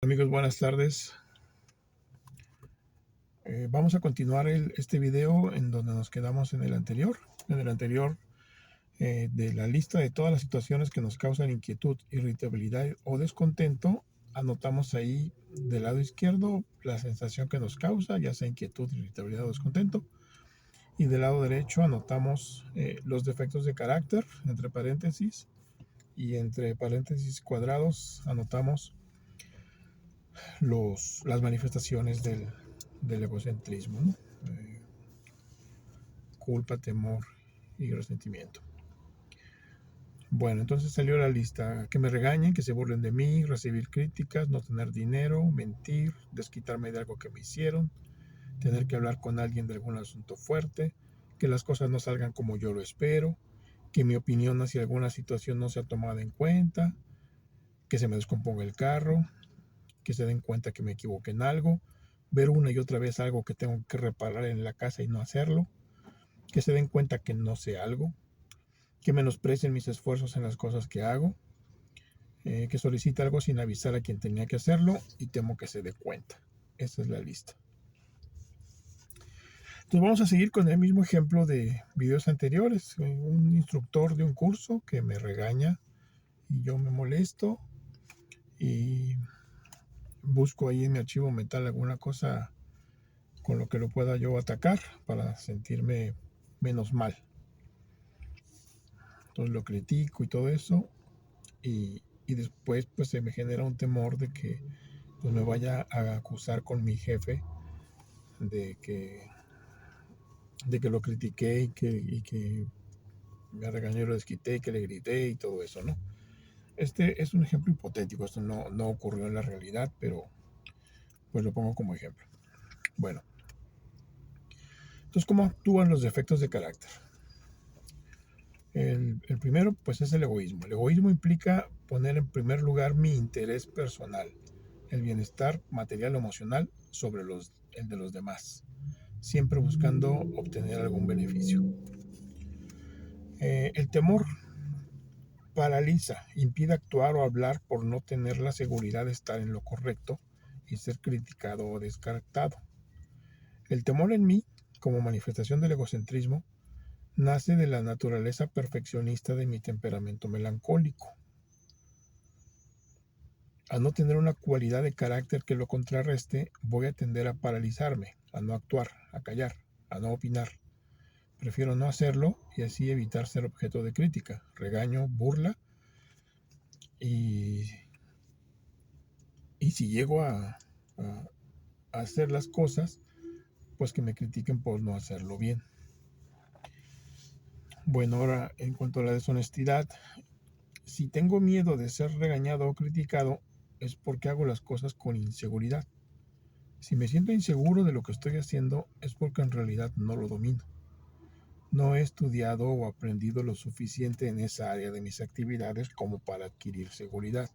Amigos, buenas tardes. Vamos a continuar este video en donde nos quedamos en el anterior. De la lista de todas las situaciones que nos causan inquietud, irritabilidad o descontento, anotamos ahí del lado izquierdo la sensación que nos causa, ya sea inquietud, irritabilidad o descontento. Y del lado derecho anotamos los defectos de carácter, entre paréntesis, y entre paréntesis cuadrados anotamos las manifestaciones del egocentrismo, ¿no? Culpa, temor y resentimiento. Bueno, entonces salió la lista: que me regañen, que se burlen de mí, recibir críticas, no tener dinero, mentir, desquitarme de algo que me hicieron, tener que hablar con alguien de algún asunto fuerte, que las cosas no salgan como yo lo espero, que mi opinión hacia alguna situación no sea tomada en cuenta, que se me descomponga el carro, que se den cuenta que me equivoqué en algo, ver una y otra vez algo que tengo que reparar en la casa y no hacerlo, que se den cuenta que no sé algo, que menosprecien mis esfuerzos en las cosas que hago, que solicite algo sin avisar a quien tenía que hacerlo y temo que se dé cuenta. Esa es la lista. Entonces vamos a seguir con el mismo ejemplo de videos anteriores. Un instructor de un curso que me regaña y yo me molesto y busco ahí en mi archivo mental alguna cosa con lo que lo pueda yo atacar para sentirme menos mal. Entonces lo critico y todo eso, y después pues se me genera un temor de que pues me vaya a acusar con mi jefe de que, lo critiqué y que me regañé, lo desquité, y que le grité y todo eso, ¿no? Este es un ejemplo hipotético, esto no ocurrió en la realidad, pero pues lo pongo como ejemplo. Bueno, entonces, ¿cómo actúan los defectos de carácter? El primero, pues, es el egoísmo. El egoísmo implica poner en primer lugar mi interés personal, el bienestar material o emocional sobre el de los demás, siempre buscando obtener algún beneficio. El temor paraliza, impide actuar o hablar por no tener la seguridad de estar en lo correcto y ser criticado o descartado. El temor en mí, como manifestación del egocentrismo, nace de la naturaleza perfeccionista de mi temperamento melancólico. Al no tener una cualidad de carácter que lo contrarreste, voy a tender a paralizarme, a no actuar, a callar, a no opinar. Prefiero no hacerlo y así evitar ser objeto de crítica, regaño, burla y si llego a hacer las cosas, pues que me critiquen por no hacerlo bien. Bueno, ahora en cuanto a la deshonestidad, si tengo miedo de ser regañado o criticado, es porque hago las cosas con inseguridad. Si me siento inseguro de lo que estoy haciendo, es porque en realidad no lo domino. No he estudiado o aprendido lo suficiente en esa área de mis actividades como para adquirir seguridad.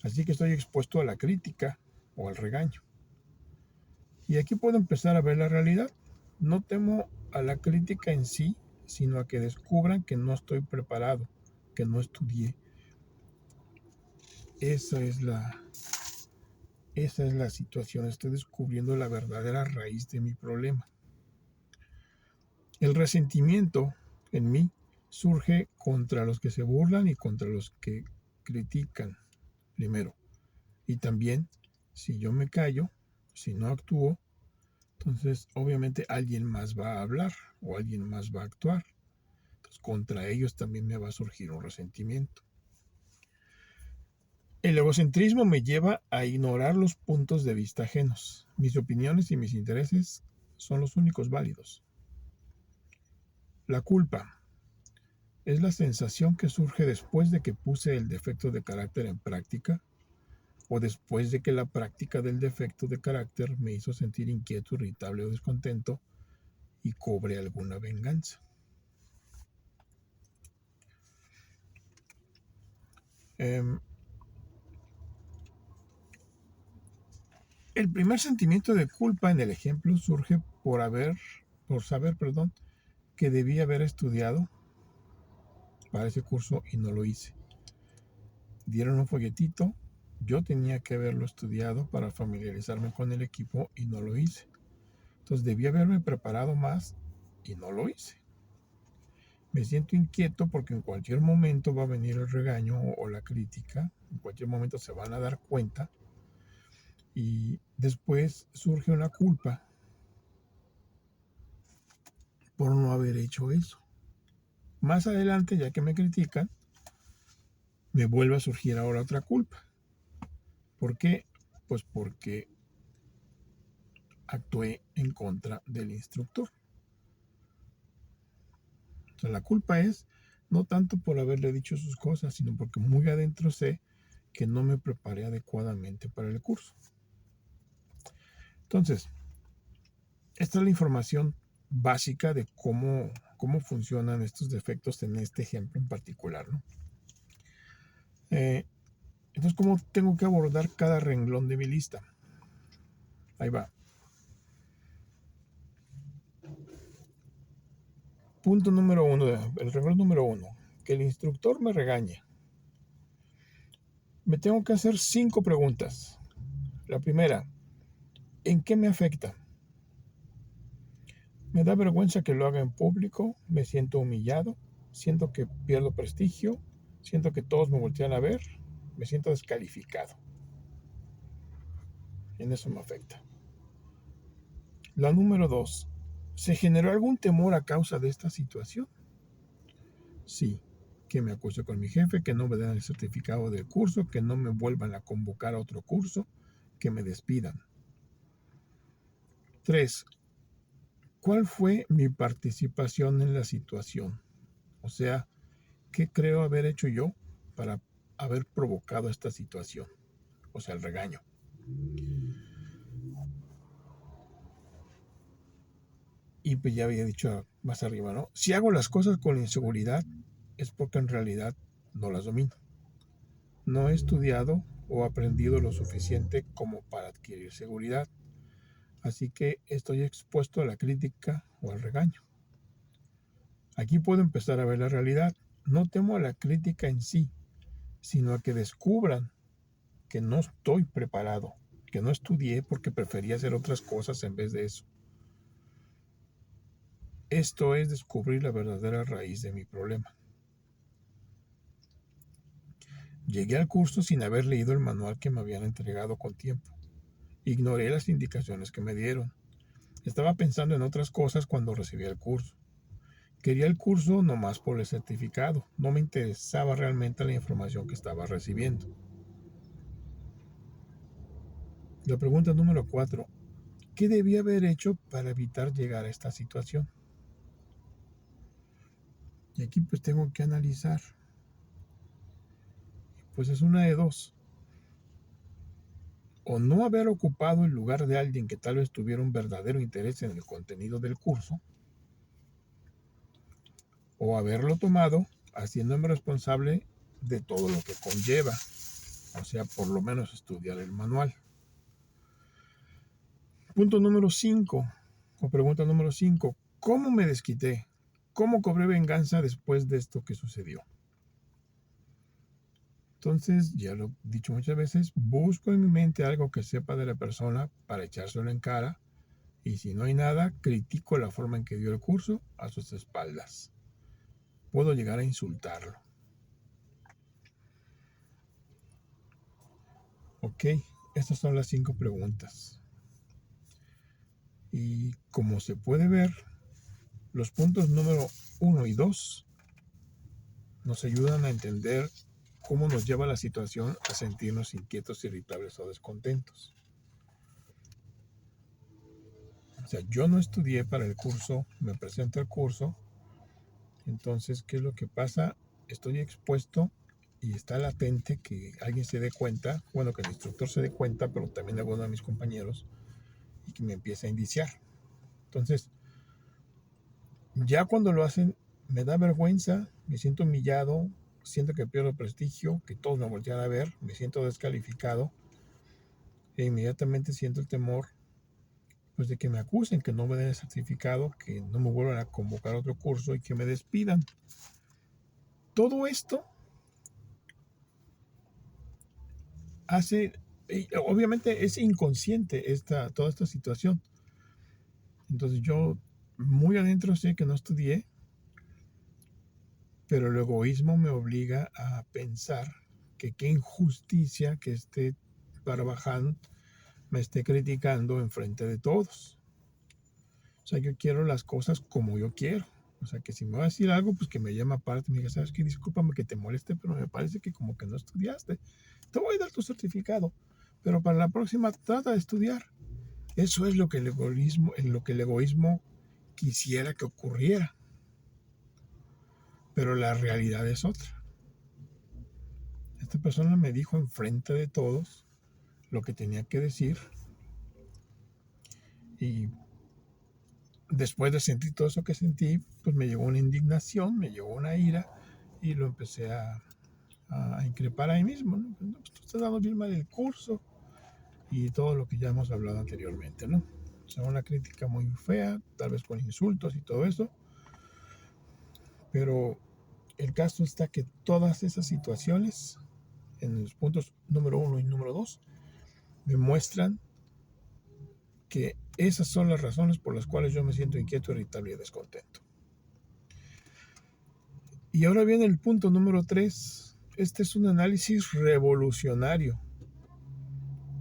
Así que estoy expuesto a la crítica o al regaño. Y aquí puedo empezar a ver la realidad. No temo a la crítica en sí, sino a que descubran que no estoy preparado, que no estudié. Esa es la situación. Estoy descubriendo la verdadera raíz de mi problema. El resentimiento en mí surge contra los que se burlan y contra los que critican, primero. Y también, si yo me callo, si no actúo, entonces obviamente alguien más va a hablar o alguien más va a actuar. Entonces contra ellos también me va a surgir un resentimiento. El egocentrismo me lleva a ignorar los puntos de vista ajenos. Mis opiniones y mis intereses son los únicos válidos. La culpa es la sensación que surge después de que puse el defecto de carácter en práctica o después de que la práctica del defecto de carácter me hizo sentir inquieto, irritable o descontento y cobré alguna venganza. El primer sentimiento de culpa en el ejemplo surge por saber, que debí haber estudiado para ese curso y no lo hice. Dieron un folletito, Yo tenía que haberlo estudiado para familiarizarme con el equipo y no lo hice. Entonces debí haberme preparado más y no lo hice. Me siento inquieto porque en cualquier momento va a venir el regaño o la crítica, en cualquier momento se van a dar cuenta y después surge una culpa por no haber hecho eso. Más adelante, ya que me critican, me vuelve a surgir ahora otra culpa. ¿Por qué? Pues porque actué en contra del instructor. O sea, la culpa es no tanto por haberle dicho sus cosas, sino porque muy adentro sé que no me preparé adecuadamente para el curso. Entonces, esta es la información básica de cómo funcionan estos defectos en este ejemplo en particular, ¿no? Entonces, ¿cómo tengo que abordar cada renglón de mi lista? Ahí va. Punto número 1, el renglón número 1, que el instructor me regañe. Me tengo que hacer 5 preguntas. La primera, ¿en qué me afecta? Me da vergüenza que lo haga en público, me siento humillado, siento que pierdo prestigio, siento que todos me voltean a ver, me siento descalificado. En eso me afecta. La número 2, ¿se generó algún temor a causa de esta situación? Sí, que me acuse con mi jefe, que no me den el certificado del curso, que no me vuelvan a convocar a otro curso, que me despidan. 3, ¿cuál fue mi participación en la situación? O sea, ¿qué creo haber hecho yo para haber provocado esta situación? O sea, el regaño. Y pues ya había dicho más arriba, ¿no? Si hago las cosas con inseguridad, es porque en realidad no las domino. No he estudiado o aprendido lo suficiente como para adquirir seguridad. Así que estoy expuesto a la crítica o al regaño. Aquí puedo empezar a ver la realidad. No temo a la crítica en sí, sino a que descubran que no estoy preparado, que no estudié porque prefería hacer otras cosas en vez de eso. Esto es descubrir la verdadera raíz de mi problema. Llegué al curso sin haber leído el manual que me habían entregado con tiempo. Ignoré las indicaciones que me dieron. Estaba pensando en otras cosas cuando recibí el curso. Quería el curso nomás por el certificado. No me interesaba realmente la información que estaba recibiendo. La pregunta número 4. ¿Qué debía haber hecho para evitar llegar a esta situación? Y aquí pues tengo que analizar. Pues es una de dos. O no haber ocupado el lugar de alguien que tal vez tuviera un verdadero interés en el contenido del curso, o haberlo tomado haciéndome responsable de todo lo que conlleva, o sea, por lo menos estudiar el manual. Punto número 5, o pregunta número 5, ¿cómo me desquité? ¿Cómo cobré venganza después de esto que sucedió? Entonces, ya lo he dicho muchas veces, busco en mi mente algo que sepa de la persona para echárselo en cara, y si no hay nada, critico la forma en que dio el curso a sus espaldas. Puedo llegar a insultarlo. Ok, estas son las 5 preguntas. Y como se puede ver, los puntos número 1 y 2 nos ayudan a entender cómo nos lleva la situación a sentirnos inquietos, irritables o descontentos. O sea, yo no estudié para el curso, me presento al curso, entonces, ¿qué es lo que pasa? Estoy expuesto y está latente que alguien se dé cuenta, bueno, que el instructor se dé cuenta, pero también alguno de mis compañeros, y que me empiece a indiciar. Entonces, ya cuando lo hacen, me da vergüenza, me siento humillado, siento que pierdo prestigio, que todos me voltean a ver, me siento descalificado e inmediatamente siento el temor pues de que me acusen, que no me den el certificado, que no me vuelvan a convocar a otro curso y que me despidan. Todo esto obviamente es inconsciente toda esta situación. Entonces yo muy adentro sé que no estudié, pero el egoísmo me obliga a pensar que qué injusticia que este Barbaján me esté criticando enfrente de todos. O sea, yo quiero las cosas como yo quiero. O sea, que si me va a decir algo, pues que me llame aparte y me diga, ¿sabes qué? Discúlpame que te moleste, pero me parece que como que no estudiaste. Te voy a dar tu certificado, pero para la próxima trata de estudiar. Eso es lo que el egoísmo quisiera que ocurriera. Pero la realidad es otra. Esta persona me dijo enfrente de todos lo que tenía que decir y después de sentir todo eso que sentí, pues me llegó una indignación, me llegó una ira y lo empecé a increpar ahí mismo, ¿no? Pues, no, pues, tú estás dando bien mal el curso y todo lo que ya hemos hablado anteriormente, ¿no? O sea, una crítica muy fea, tal vez con insultos y todo eso, pero el caso está que todas esas situaciones, en los puntos número 1 y número 2, demuestran que esas son las razones por las cuales yo me siento inquieto, irritable y descontento. Y ahora viene el punto número 3. Este es un análisis revolucionario,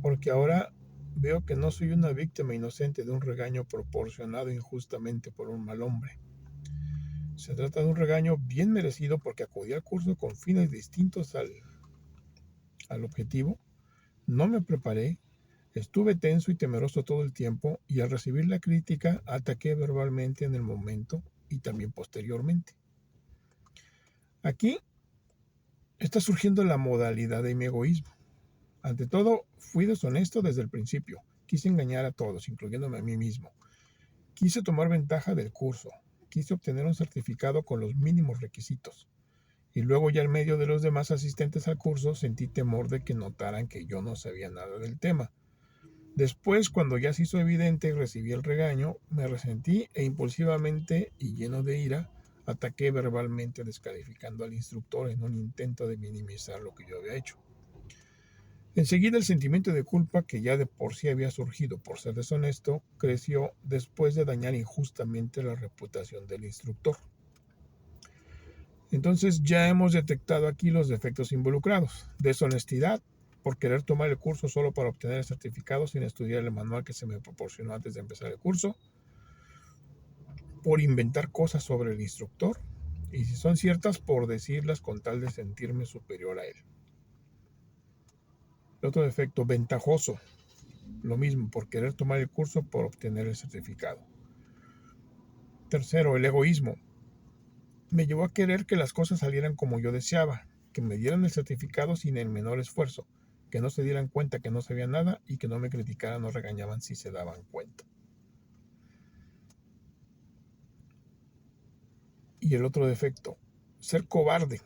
porque ahora veo que no soy una víctima inocente de un regaño proporcionado injustamente por un mal hombre. Se trata de un regaño bien merecido porque acudí al curso con fines distintos al objetivo. No me preparé, estuve tenso y temeroso todo el tiempo y al recibir la crítica ataqué verbalmente en el momento y también posteriormente. Aquí está surgiendo la modalidad de mi egoísmo. Ante todo, fui deshonesto desde el principio. Quise engañar a todos, incluyéndome a mí mismo. Quise tomar ventaja del curso. Quise obtener un certificado con los mínimos requisitos. Y luego ya en medio de los demás asistentes al curso sentí temor de que notaran que yo no sabía nada del tema. Después, cuando ya se hizo evidente y recibí el regaño, me resentí e impulsivamente y lleno de ira, ataqué verbalmente descalificando al instructor en un intento de minimizar lo que yo había hecho. Enseguida el sentimiento de culpa que ya de por sí había surgido por ser deshonesto creció después de dañar injustamente la reputación del instructor. Entonces ya hemos detectado aquí los defectos involucrados. Deshonestidad por querer tomar el curso solo para obtener el certificado sin estudiar el manual que se me proporcionó antes de empezar el curso. Por inventar cosas sobre el instructor y si son ciertas por decirlas con tal de sentirme superior a él. Otro defecto, ventajoso. Lo mismo, por querer tomar el curso por obtener el certificado. Tercero, el egoísmo. Me llevó a querer que las cosas salieran como yo deseaba, que me dieran el certificado sin el menor esfuerzo, que no se dieran cuenta que no sabía nada y que no me criticaran o regañaban si se daban cuenta. Y el otro defecto, ser cobarde,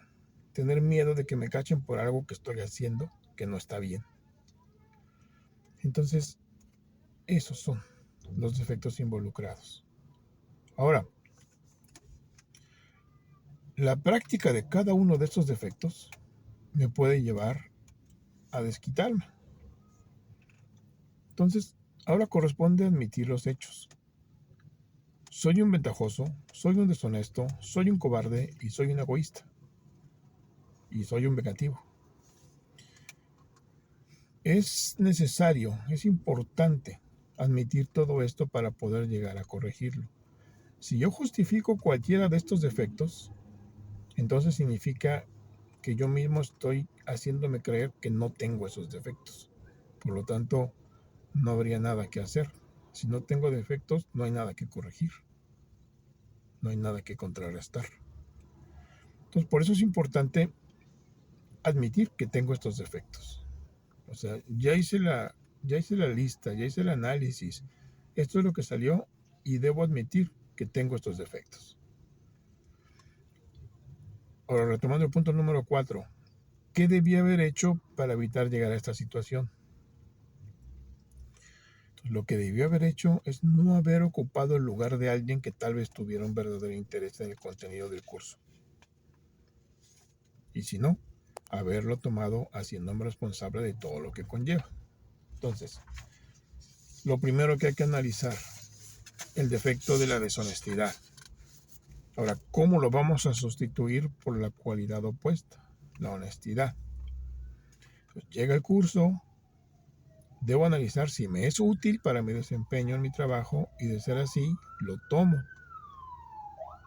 tener miedo de que me cachen por algo que estoy haciendo que no está bien. Entonces, esos son los defectos involucrados. Ahora, la práctica de cada uno de estos defectos me puede llevar a desquitarme. Entonces, ahora corresponde admitir los hechos. Soy un ventajoso, soy un deshonesto, soy un cobarde y soy un egoísta. Y soy un vengativo. Es necesario, es importante admitir todo esto para poder llegar a corregirlo. Si yo justifico cualquiera de estos defectos, entonces significa que yo mismo estoy haciéndome creer que no tengo esos defectos. Por lo tanto, no habría nada que hacer. Si no tengo defectos, no hay nada que corregir. No hay nada que contrarrestar. Entonces, por eso es importante admitir que tengo estos defectos. O sea, ya hice la lista, ya hice el análisis. Esto es lo que salió y debo admitir que tengo estos defectos. Ahora, retomando el punto número 4. ¿Qué debía haber hecho para evitar llegar a esta situación? Entonces, lo que debió haber hecho es no haber ocupado el lugar de alguien que tal vez tuviera un verdadero interés en el contenido del curso. Y si no, haberlo tomado haciéndome responsable de todo lo que conlleva. Entonces, lo primero que hay que analizar, el defecto de la deshonestidad. Ahora, ¿cómo lo vamos a sustituir por la cualidad opuesta? La honestidad. Pues llega el curso, debo analizar si me es útil para mi desempeño en mi trabajo y de ser así, lo tomo.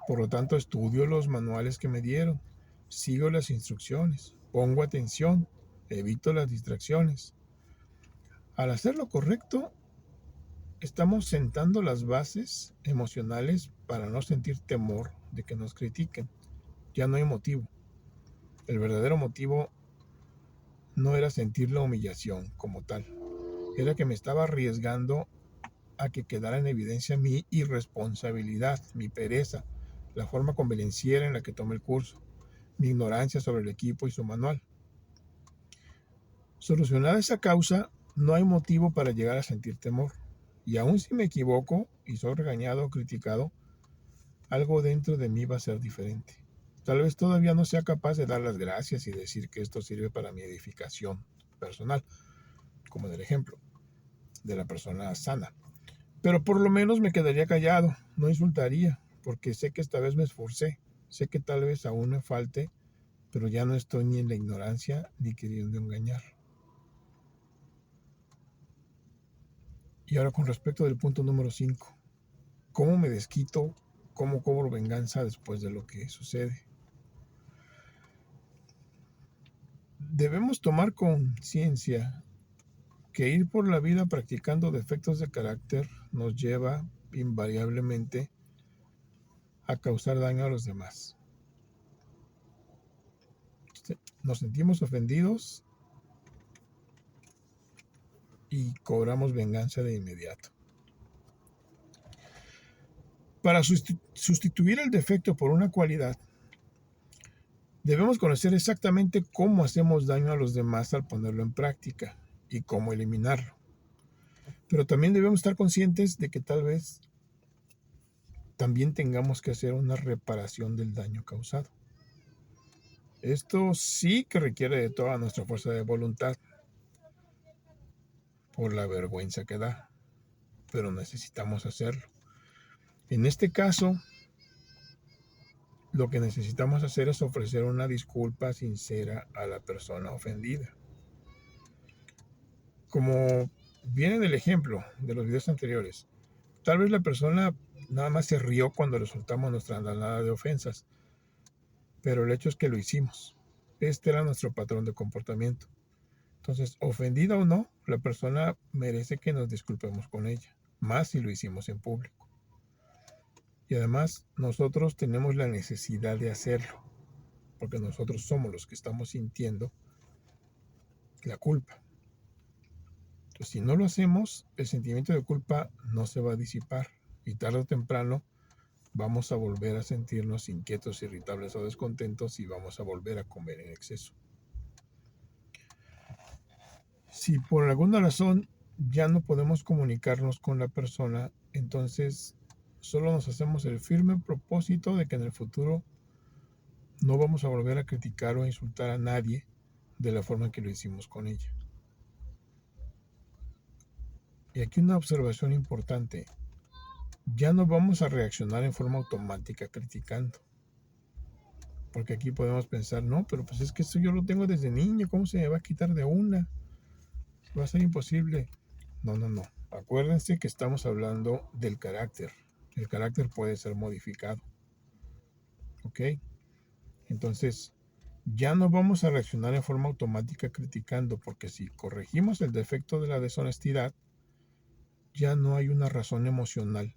Por lo tanto, estudio los manuales que me dieron, sigo las instrucciones, pongo atención, evito las distracciones. Al hacer lo correcto, estamos sentando las bases emocionales para no sentir temor de que nos critiquen. Ya no hay motivo. El verdadero motivo no era sentir la humillación como tal, era que me estaba arriesgando a que quedara en evidencia mi irresponsabilidad, mi pereza, la forma convenenciera en la que tomé el curso, mi ignorancia sobre el equipo y su manual. Solucionada esa causa, no hay motivo para llegar a sentir temor. Y aun si me equivoco y soy regañado o criticado, algo dentro de mí va a ser diferente. Tal vez todavía no sea capaz de dar las gracias y decir que esto sirve para mi edificación personal, como en el ejemplo de la persona sana. Pero por lo menos me quedaría callado, no insultaría, porque sé que esta vez me esforcé, sé que tal vez aún me falte, pero ya no estoy ni en la ignorancia ni queriendo engañar. Y ahora con respecto del punto número 5, ¿cómo me desquito? ¿Cómo cobro venganza después de lo que sucede? Debemos tomar conciencia que ir por la vida practicando defectos de carácter nos lleva invariablemente a causar daño a los demás. Nos sentimos ofendidos y cobramos venganza de inmediato. Para sustituir el defecto por una cualidad, debemos conocer exactamente cómo hacemos daño a los demás al ponerlo en práctica y cómo eliminarlo. Pero también debemos estar conscientes de que tal vez también tengamos que hacer una reparación del daño causado. Esto sí que requiere de toda nuestra fuerza de voluntad por la vergüenza que da, pero necesitamos hacerlo. En este caso, lo que necesitamos hacer es ofrecer una disculpa sincera a la persona ofendida. Como viene en el ejemplo de los videos anteriores, tal vez la persona nada más se rió cuando le soltamos nuestra andanada de ofensas, pero el hecho es que lo hicimos. Este era nuestro patrón de comportamiento. Entonces, ofendida o no, la persona merece que nos disculpemos con ella, más si lo hicimos en público. Y además, nosotros tenemos la necesidad de hacerlo, porque nosotros somos los que estamos sintiendo la culpa. Entonces, si no lo hacemos, el sentimiento de culpa no se va a disipar y tarde o temprano vamos a volver a sentirnos inquietos, irritables o descontentos y vamos a volver a comer en exceso. Si por alguna razón ya no podemos comunicarnos con la persona, entonces solo nos hacemos el firme propósito de que en el futuro no vamos a volver a criticar o insultar a nadie de la forma que lo hicimos con ella. Y aquí una observación importante. Ya no vamos a reaccionar en forma automática criticando. Porque aquí podemos pensar, no, pero pues es que eso yo lo tengo desde niño, ¿cómo se me va a quitar de una? Va a ser imposible. No. Acuérdense que estamos hablando del carácter. El carácter puede ser modificado. ¿Ok? Entonces, ya no vamos a reaccionar en forma automática criticando, porque si corregimos el defecto de la deshonestidad, ya no hay una razón emocional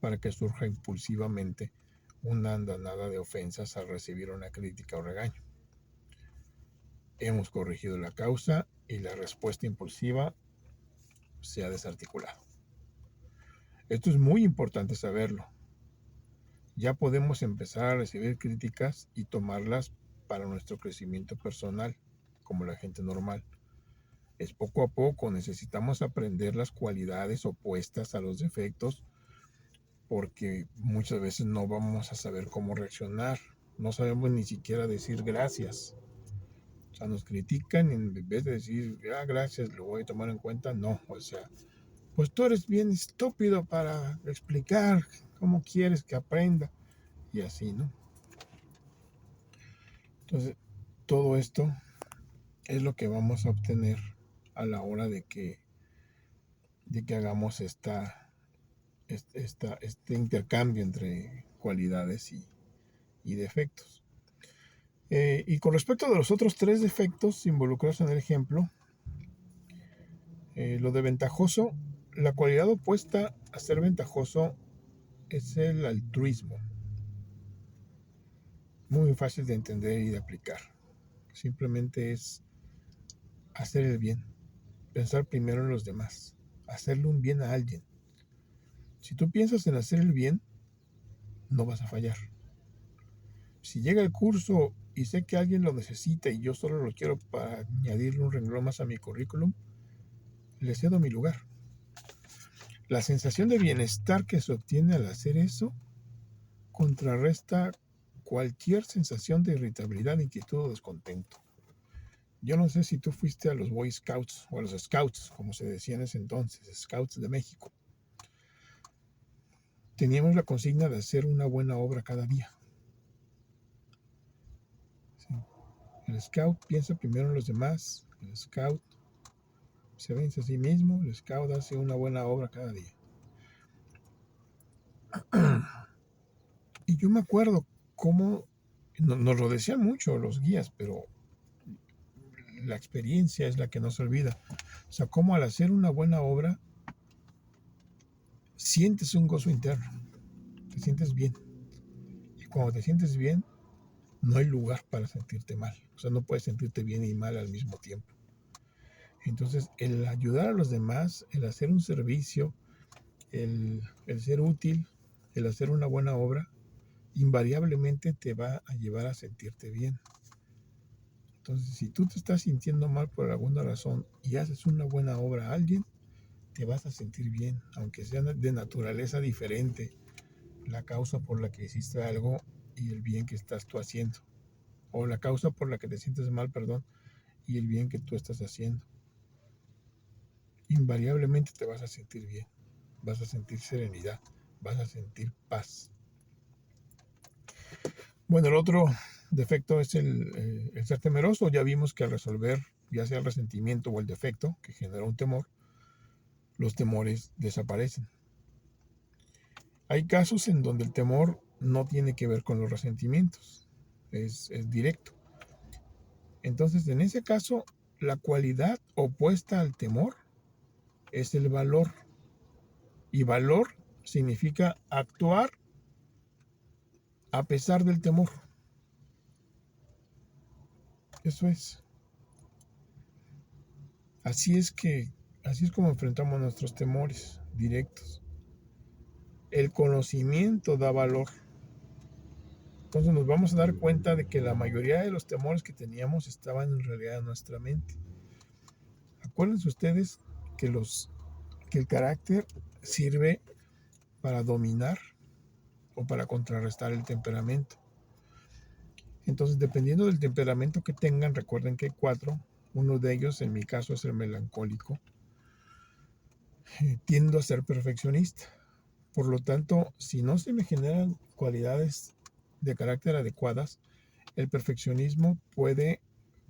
para que surja impulsivamente una andanada de ofensas al recibir una crítica o regaño. Hemos corregido la causa y la respuesta impulsiva se ha desarticulado. Esto es muy importante saberlo. Ya podemos empezar a recibir críticas y tomarlas para nuestro crecimiento personal, como la gente normal. Es poco a poco, necesitamos aprender las cualidades opuestas a los defectos, porque muchas veces no vamos a saber cómo reaccionar, no sabemos ni siquiera decir gracias. O sea, nos critican y en vez de decir, gracias, lo voy a tomar en cuenta, no. O sea, pues tú eres bien estúpido para explicar cómo quieres que aprenda. Y así, ¿no? Entonces, todo esto es lo que vamos a obtener a la hora de que hagamos este intercambio entre cualidades y defectos. Y con respecto de los otros tres defectos involucrados en el ejemplo, lo de ventajoso, la cualidad opuesta a ser ventajoso es el altruismo. Muy fácil de entender y de aplicar. Simplemente es hacer el bien, pensar primero en los demás, hacerle un bien a alguien. Si tú piensas en hacer el bien, no vas a fallar. Si llega el curso y sé que alguien lo necesita y yo solo lo quiero para añadirle un renglón más a mi currículum, le cedo mi lugar. La sensación de bienestar que se obtiene al hacer eso contrarresta cualquier sensación de irritabilidad, inquietud o descontento. Yo no sé si tú fuiste a los Boy Scouts o a los Scouts, como se decía en ese entonces, Scouts de México. Teníamos la consigna de hacer una buena obra cada día. ¿Sí? El Scout piensa primero en los demás, el Scout se vence a sí mismo, el Scout hace una buena obra cada día. Y yo me acuerdo cómo nos lo decían mucho los guías, pero la experiencia es la que no se olvida. O sea, cómo al hacer una buena obra sientes un gozo interno, te sientes bien. Y cuando te sientes bien, no hay lugar para sentirte mal. O sea, no puedes sentirte bien y mal al mismo tiempo. Entonces, el ayudar a los demás, el hacer un servicio, el ser útil, el hacer una buena obra, invariablemente te va a llevar a sentirte bien. Entonces, si tú te estás sintiendo mal por alguna razón y haces una buena obra a alguien, te vas a sentir bien, aunque sea de naturaleza diferente la causa por la que hiciste algo y el bien que estás tú haciendo. O la causa por la que te sientes mal, perdón, y el bien que tú estás haciendo. Invariablemente te vas a sentir bien, vas a sentir serenidad, vas a sentir paz. Bueno, el otro defecto es el ser temeroso. Ya vimos que al resolver ya sea el resentimiento o el defecto que genera un temor, los temores desaparecen. Hay casos en donde el temor no tiene que ver con los resentimientos, es directo. Entonces, en ese caso, la cualidad opuesta al temor es el valor. Y valor significa actuar a pesar del temor. Eso es. Así es como enfrentamos nuestros temores directos. El conocimiento da valor. Entonces nos vamos a dar cuenta de que la mayoría de los temores que teníamos estaban en realidad en nuestra mente. Acuérdense ustedes que el carácter sirve para dominar o para contrarrestar el temperamento. Entonces, dependiendo del temperamento que tengan, recuerden que hay 4. Uno de ellos, en mi caso, es el melancólico. Tiendo a ser perfeccionista. Por lo tanto, si no se me generan cualidades de carácter adecuadas, el perfeccionismo puede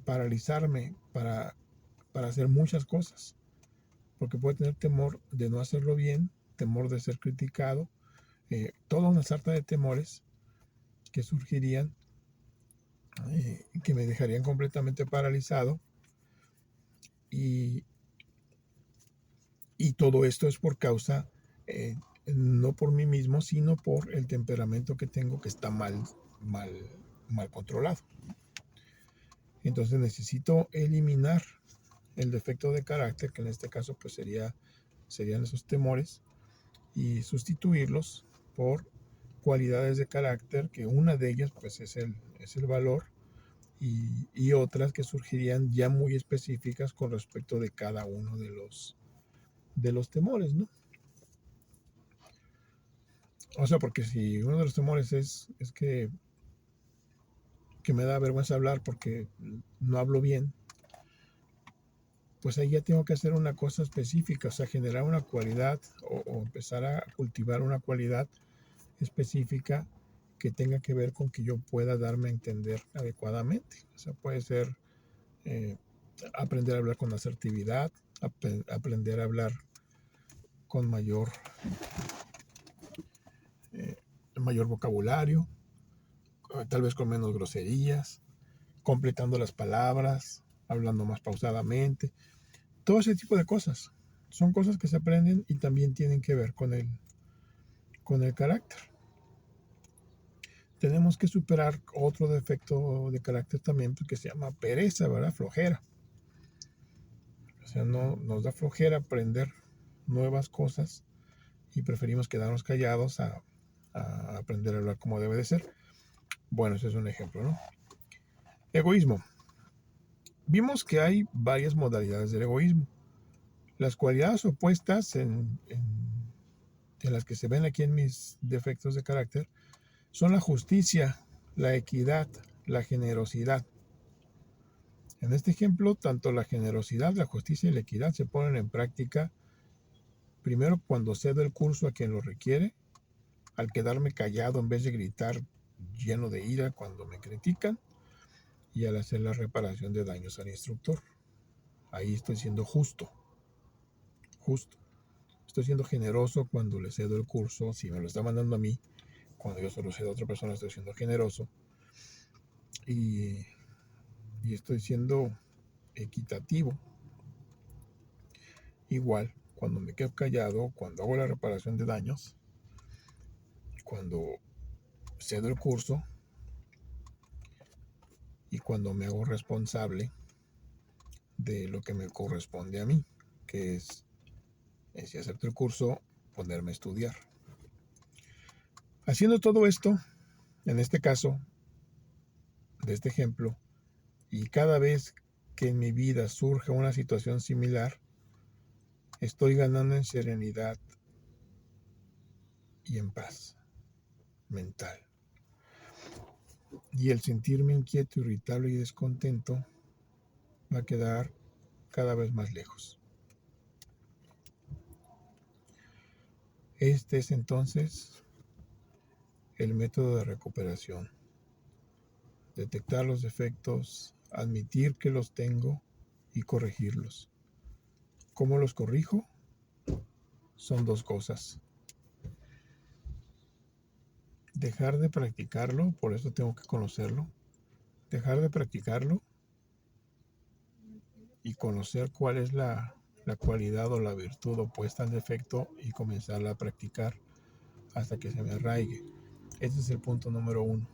paralizarme para hacer muchas cosas. Porque puede tener temor de no hacerlo bien, temor de ser criticado, toda una sarta de temores que surgirían, que me dejarían completamente paralizado. Y todo esto es por causa, no por mí mismo, sino por el temperamento que tengo que está mal controlado. Entonces necesito eliminar el defecto de carácter, que en este caso pues serían esos temores, y sustituirlos por cualidades de carácter, que una de ellas pues es el valor, y otras que surgirían ya muy específicas con respecto de cada uno de los temores, ¿no? O sea, porque si uno de los temores es que que me da vergüenza hablar porque no hablo bien, pues ahí ya tengo que hacer una cosa específica, o sea, generar una cualidad o empezar a cultivar una cualidad específica que tenga que ver con que yo pueda darme a entender adecuadamente. O sea, puede ser eh, aprender a hablar con asertividad, aprender a hablar con mayor vocabulario, tal vez con menos groserías, completando las palabras, hablando más pausadamente. Todo ese tipo de cosas son cosas que se aprenden y también tienen que ver con el carácter. Tenemos que superar otro defecto de carácter también, que se llama pereza, ¿verdad? Flojera. O sea, no nos da flojera aprender nuevas cosas y preferimos quedarnos callados a aprender a hablar como debe de ser. Bueno, ese es un ejemplo, ¿no? Egoísmo. Vimos que hay varias modalidades del egoísmo. Las cualidades opuestas en las que se ven aquí en mis defectos de carácter son la justicia, la equidad, la generosidad. En este ejemplo, tanto la generosidad, la justicia y la equidad se ponen en práctica primero cuando cedo el curso a quien lo requiere, al quedarme callado en vez de gritar lleno de ira cuando me critican y al hacer la reparación de daños al instructor. Ahí estoy siendo justo. Estoy siendo generoso cuando le cedo el curso, si me lo está mandando a mí, cuando yo solo cedo a otra persona estoy siendo generoso y estoy siendo equitativo. Igual, cuando me quedo callado, cuando hago la reparación de daños, cuando cedo el curso y cuando me hago responsable de lo que me corresponde a mí, que es si acepto el curso, ponerme a estudiar. Haciendo todo esto, en este caso, de este ejemplo, y cada vez que en mi vida surge una situación similar, estoy ganando en serenidad y en paz mental. Y el sentirme inquieto, irritable y descontento va a quedar cada vez más lejos. Este es entonces el método de recuperación. Detectar los defectos, admitir que los tengo y corregirlos. ¿Cómo los corrijo? Son dos cosas. Dejar de practicarlo, por eso tengo que conocerlo. Dejar de practicarlo y conocer cuál es la cualidad o la virtud opuesta al defecto y comenzarla a practicar hasta que se me arraigue. Ese es el punto número 1.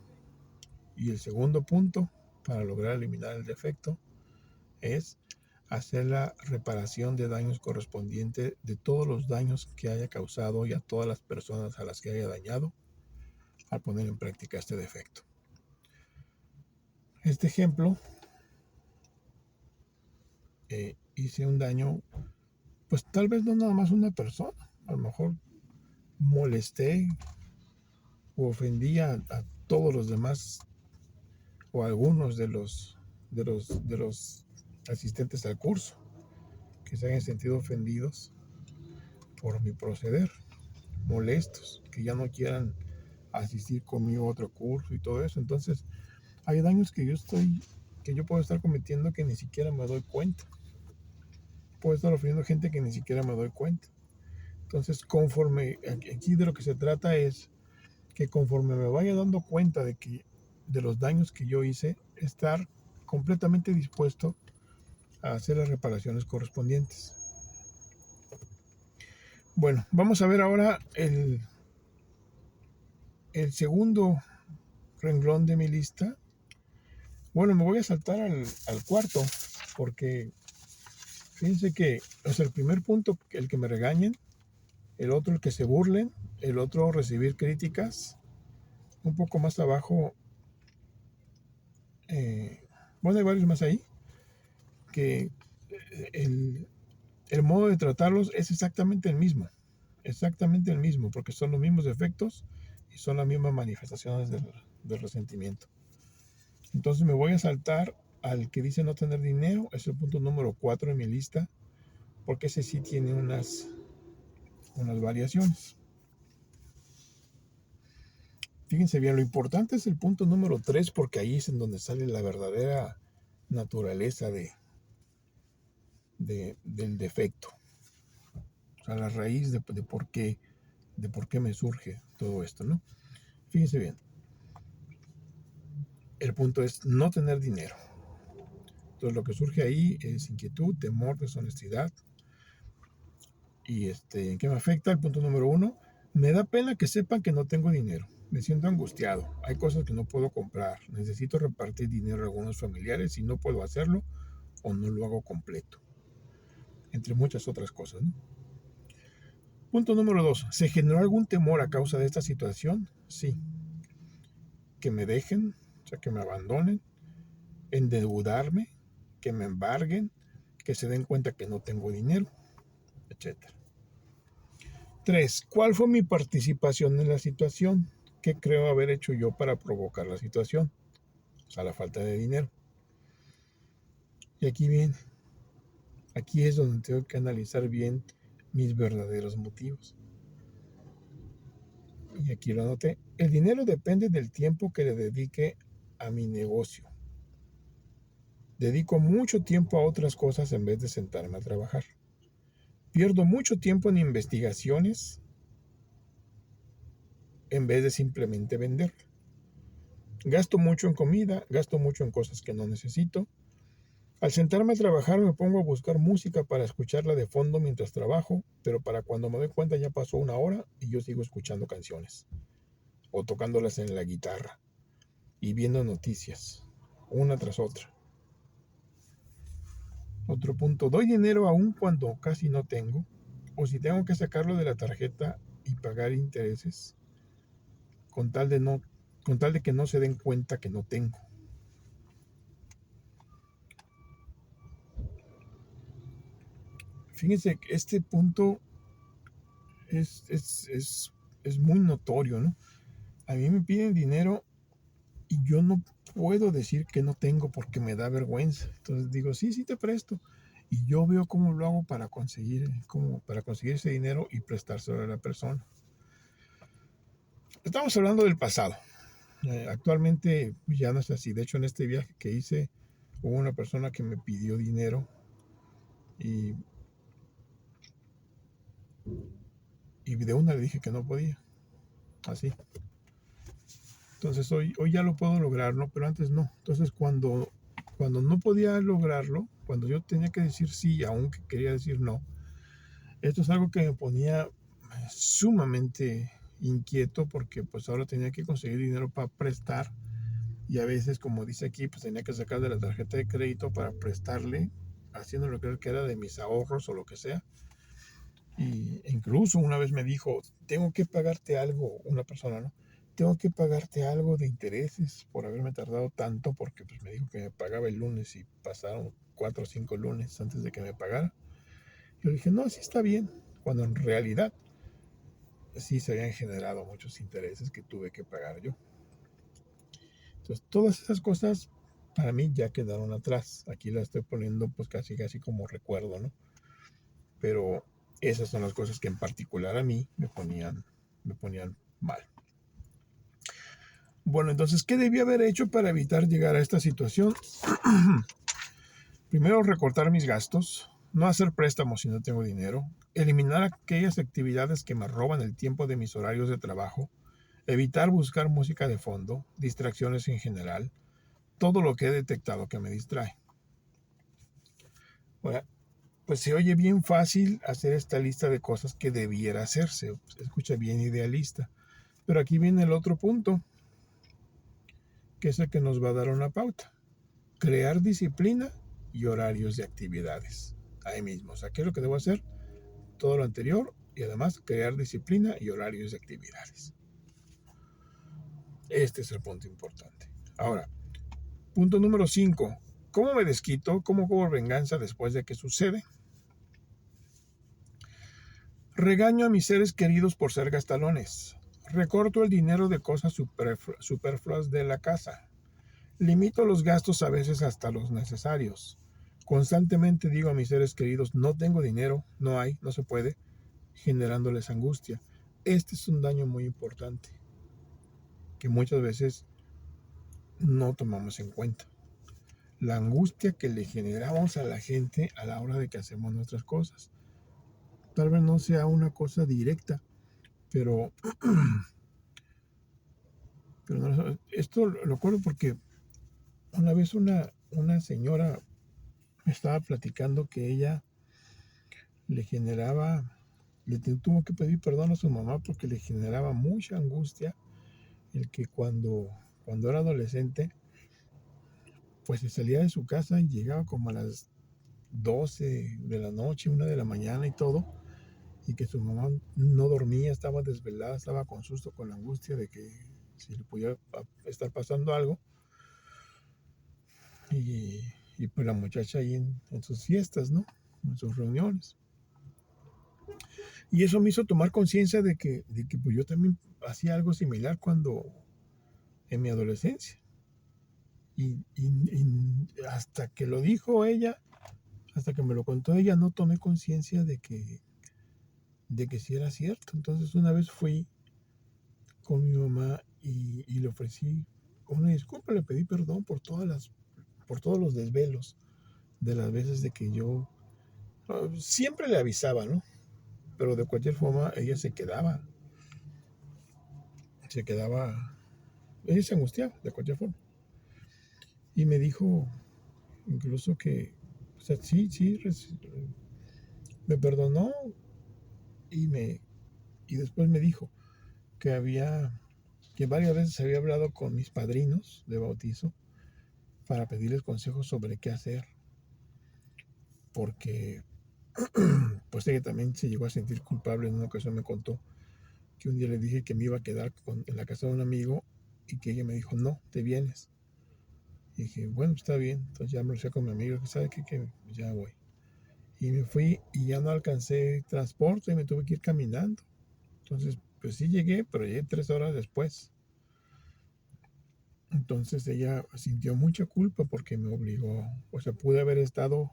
Y el segundo punto para lograr eliminar el defecto es hacer la reparación de daños correspondiente de todos los daños que haya causado y a todas las personas a las que haya dañado al poner en práctica este defecto. Este ejemplo, hice un daño, pues tal vez no nada más una persona, a lo mejor molesté o ofendí a todos los demás o a algunos de los asistentes al curso que se hayan sentido ofendidos por mi proceder, molestos, que ya no quieran asistir conmigo a otro curso y todo eso. Entonces, hay daños que yo puedo estar cometiendo que ni siquiera me doy cuenta. Puedo estar ofendiendo gente que ni siquiera me doy cuenta. Entonces, aquí de lo que se trata es que conforme me vaya dando cuenta de los daños que yo hice, estar completamente dispuesto a hacer las reparaciones correspondientes. Bueno, vamos a ver ahora el segundo renglón de mi lista. Bueno, me voy a saltar al cuarto, porque fíjense que el primer punto, el que me regañen, el otro, el que se burlen, el otro, recibir críticas. Un poco más abajo, bueno, hay varios más ahí, que el modo de tratarlos es exactamente el mismo, porque son los mismos efectos y son las mismas manifestaciones del resentimiento. Entonces me voy a saltar al que dice no tener dinero, es el punto número 4 en mi lista, porque ese sí tiene unas variaciones. Fíjense bien, lo importante es el punto número 3, porque ahí es en donde sale la verdadera naturaleza del defecto. O sea, la raíz de por qué me surge todo esto, ¿no? Fíjense bien. El punto es no tener dinero. Entonces lo que surge ahí es inquietud, temor, deshonestidad. Y ¿qué me afecta? El punto número 1, me da pena que sepan que no tengo dinero. Me siento angustiado. Hay cosas que no puedo comprar. Necesito repartir dinero a algunos familiares y no puedo hacerlo o no lo hago completo. Entre muchas otras cosas, ¿no? Punto número 2. ¿Se generó algún temor a causa de esta situación? Sí. Que me dejen, o sea, que me abandonen, endeudarme, que me embarguen, que se den cuenta que no tengo dinero, etc. 3. ¿Cuál fue mi participación en la situación? ¿Qué creo haber hecho yo para provocar la situación? O sea, la falta de dinero. Y aquí es donde tengo que analizar bien mis verdaderos motivos. Y aquí lo anoté. El dinero depende del tiempo que le dedique a mi negocio. Dedico mucho tiempo a otras cosas en vez de sentarme a trabajar. Pierdo mucho tiempo en investigaciones en vez de simplemente vender. Gasto mucho en comida, gasto mucho en cosas que no necesito. Al sentarme a trabajar me pongo a buscar música para escucharla de fondo mientras trabajo, pero para cuando me doy cuenta ya pasó una hora y yo sigo escuchando canciones o tocándolas en la guitarra y viendo noticias, una tras otra. Otro punto, doy dinero aún cuando casi no tengo, o si tengo que sacarlo de la tarjeta y pagar intereses, con tal de que no se den cuenta que no tengo. Fíjense que este punto es muy notorio, ¿no? A mí me piden dinero y yo no puedo decir que no tengo porque me da vergüenza. Entonces digo, sí te presto. Y yo veo cómo lo hago para conseguir ese dinero y prestárselo a la persona. Estamos hablando del pasado. Actualmente ya no es así. De hecho, en este viaje que hice, hubo una persona que me pidió dinero y de una le dije que no podía. Así. Entonces hoy ya lo puedo lograr, ¿no? Pero antes no. Entonces cuando no podía lograrlo, cuando yo tenía que decir sí, aunque quería decir no, esto es algo que me ponía sumamente inquieto porque pues ahora tenía que conseguir dinero para prestar y a veces, como dice aquí, pues tenía que sacar de la tarjeta de crédito para prestarle, haciendo lo que era de mis ahorros o lo que sea. Y incluso una vez me dijo, tengo que pagarte algo, una persona, ¿no? Tengo que pagarte algo de intereses por haberme tardado tanto, porque pues me dijo que me pagaba el lunes y pasaron 4 o 5 lunes antes de que me pagara. Yo dije, no, sí está bien, cuando en realidad sí se habían generado muchos intereses que tuve que pagar yo. Entonces, todas esas cosas para mí ya quedaron atrás. Aquí las estoy poniendo pues casi como recuerdo, ¿no? Pero esas son las cosas que en particular a mí me ponían mal. Bueno, entonces, ¿qué debí haber hecho para evitar llegar a esta situación? Primero, recortar mis gastos, no hacer préstamos si no tengo dinero, eliminar aquellas actividades que me roban el tiempo de mis horarios de trabajo, evitar buscar música de fondo, distracciones en general, todo lo que he detectado que me distrae. Bueno, pues se oye bien fácil hacer esta lista de cosas que debiera hacerse, se escucha bien idealista, pero aquí viene el otro punto, que es el que nos va a dar una pauta. Crear disciplina y horarios de actividades. Ahí mismo. O sea, ¿qué es lo que debo hacer? Todo lo anterior y además crear disciplina y horarios de actividades. Este es el punto importante. Ahora, punto número 5. ¿Cómo me desquito? ¿Cómo cobro venganza después de que sucede? Regaño a mis seres queridos por ser gastalones. Recorto el dinero de cosas superfluas de la casa. Limito los gastos a veces hasta los necesarios. Constantemente digo a mis seres queridos, no tengo dinero, no hay, no se puede, generándoles angustia. Este es un daño muy importante que muchas veces no tomamos en cuenta. La angustia que le generamos a la gente a la hora de que hacemos nuestras cosas. Tal vez no sea una cosa directa, pero, esto lo acuerdo porque una vez una señora me estaba platicando que ella le generaba, tuvo que pedir perdón a su mamá porque le generaba mucha angustia el que cuando era adolescente, pues se salía de su casa y llegaba como a las 12 de la noche, 1 de la mañana y todo, y que su mamá no dormía, estaba desvelada, estaba con susto, con la angustia de que si le podía estar pasando algo, y, y pues la muchacha ahí en sus fiestas, ¿no? En sus reuniones. Y eso me hizo tomar conciencia de que pues yo también hacía algo similar cuando en mi adolescencia. Y hasta que lo dijo ella, hasta que me lo contó ella, no tomé conciencia de que sí era cierto. Entonces una vez fui con mi mamá y le ofrecí una disculpa, le pedí perdón por por todos los desvelos de las veces de que yo siempre le avisaba, ¿no? Pero de cualquier forma ella se quedaba, ella se angustiaba de cualquier forma. Y me dijo incluso que, o sea, sí, me perdonó y después me dijo que varias veces había hablado con mis padrinos de bautizo para pedirles consejos sobre qué hacer, porque pues ella también se llegó a sentir culpable. En una ocasión me contó que un día le dije que me iba a quedar en la casa de un amigo y que ella me dijo, no, te vienes. Y dije, bueno, está bien. Entonces ya me lo decía con mi amigo, que sabe que ya voy. Y me fui y ya no alcancé transporte y me tuve que ir caminando. Entonces, pues sí llegué, pero llegué 3 horas después. Entonces ella sintió mucha culpa porque me obligó, o sea, pude haber estado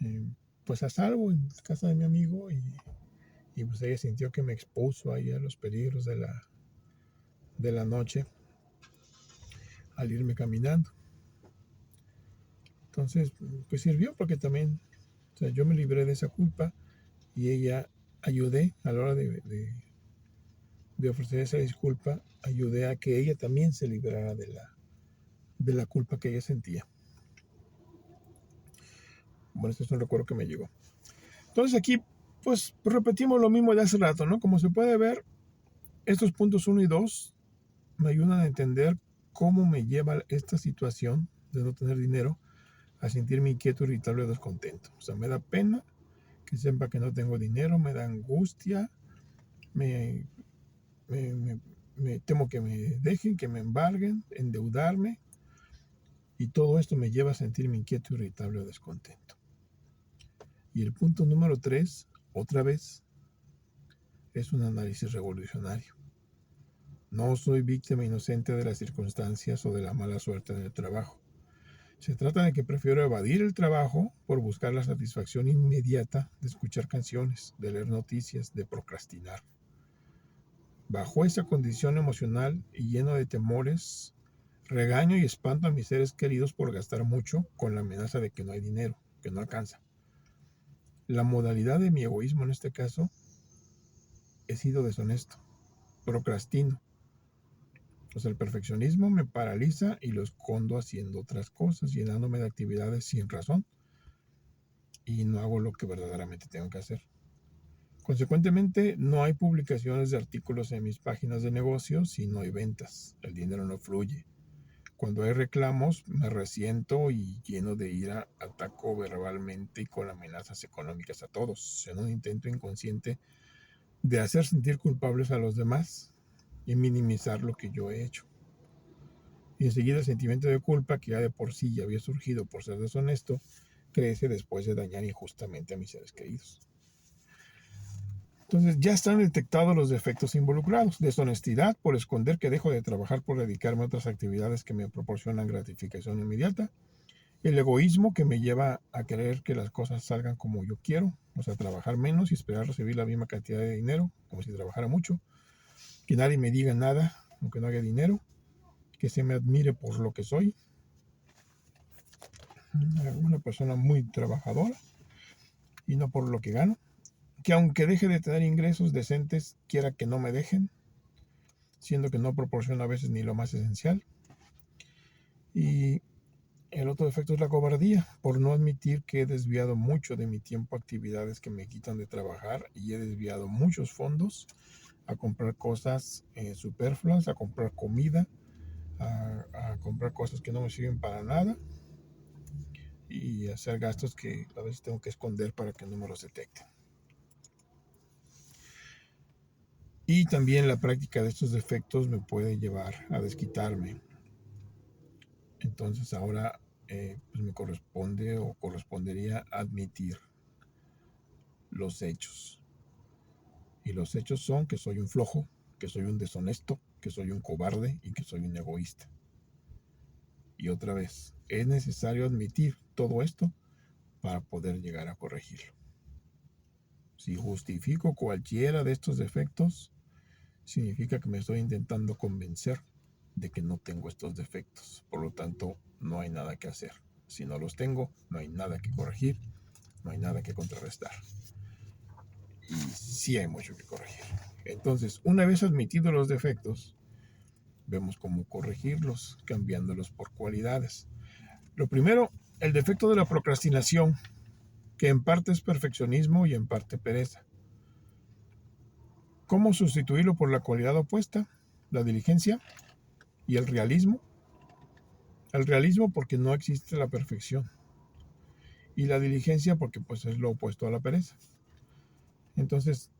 eh, pues a salvo en casa de mi amigo y pues ella sintió que me expuso ahí a los peligros de la noche al irme caminando. Entonces, pues sirvió porque también, o sea, yo me libré de esa culpa y ella ayudé a la hora de ofrecer esa disculpa, ayudé a que ella también se librara de la culpa que ella sentía. Bueno, este es un recuerdo que me llegó. Entonces aquí, pues repetimos lo mismo de hace rato, ¿no? Como se puede ver, estos puntos 1 y 2 me ayudan a entender cómo me lleva esta situación de no tener dinero a sentirme inquieto, irritable o descontento. O sea, me da pena que sepa que no tengo dinero, me da angustia, me, me temo que me dejen, que me embarguen, endeudarme, y todo esto me lleva a sentirme inquieto, irritable o descontento. Y el punto número 3, otra vez, es un análisis revolucionario. No soy víctima inocente de las circunstancias o de la mala suerte en el trabajo. Se trata de que prefiero evadir el trabajo por buscar la satisfacción inmediata de escuchar canciones, de leer noticias, de procrastinar. Bajo esa condición emocional y lleno de temores, regaño y espanto a mis seres queridos por gastar mucho con la amenaza de que no hay dinero, que no alcanza. La modalidad de mi egoísmo en este caso, he sido deshonesto, procrastino. Pues el perfeccionismo me paraliza y lo escondo haciendo otras cosas, llenándome de actividades sin razón y no hago lo que verdaderamente tengo que hacer. Consecuentemente, no hay publicaciones de artículos en mis páginas de negocios y no hay ventas. El dinero no fluye. Cuando hay reclamos, me resiento y lleno de ira ataco verbalmente y con amenazas económicas a todos, en un intento inconsciente de hacer sentir culpables a los demás y minimizar lo que yo he hecho. Y enseguida el sentimiento de culpa, que ya de por sí ya había surgido por ser deshonesto, crece después de dañar injustamente a mis seres queridos. Entonces ya están detectados los defectos involucrados: deshonestidad por esconder que dejo de trabajar por dedicarme a otras actividades que me proporcionan gratificación inmediata; el egoísmo que me lleva a querer que las cosas salgan como yo quiero, o sea, trabajar menos y esperar recibir la misma cantidad de dinero, como si trabajara mucho; que nadie me diga nada, aunque no haya dinero; que se me admire por lo que soy, una persona muy trabajadora y no por lo que gano; que aunque deje de tener ingresos decentes, quiera que no me dejen, siendo que no proporciona a veces ni lo más esencial. Y el otro defecto es la cobardía, por no admitir que he desviado mucho de mi tiempo a actividades que me quitan de trabajar, y he desviado muchos fondos a comprar cosas superfluas, a comprar comida, a comprar cosas que no me sirven para nada, y hacer gastos que a veces tengo que esconder para que no me los detecten. Y también la práctica de estos defectos me puede llevar a desquitarme. Entonces ahora pues me corresponde o correspondería admitir los hechos. Y los hechos son que soy un flojo, que soy un deshonesto, que soy un cobarde y que soy un egoísta. Y otra vez, es necesario admitir todo esto para poder llegar a corregirlo. Si justifico cualquiera de estos defectos, significa que me estoy intentando convencer de que no tengo estos defectos. Por lo tanto, no hay nada que hacer. Si no los tengo, no hay nada que corregir, no hay nada que contrarrestar. Y sí hay mucho que corregir. Entonces, una vez admitidos los defectos, vemos cómo corregirlos, cambiándolos por cualidades. Lo primero, el defecto de la procrastinación, que en parte es perfeccionismo y en parte pereza. ¿Cómo sustituirlo por la cualidad opuesta? La diligencia y el realismo. El realismo porque no existe la perfección, y la diligencia porque pues es lo opuesto a la pereza. Entonces,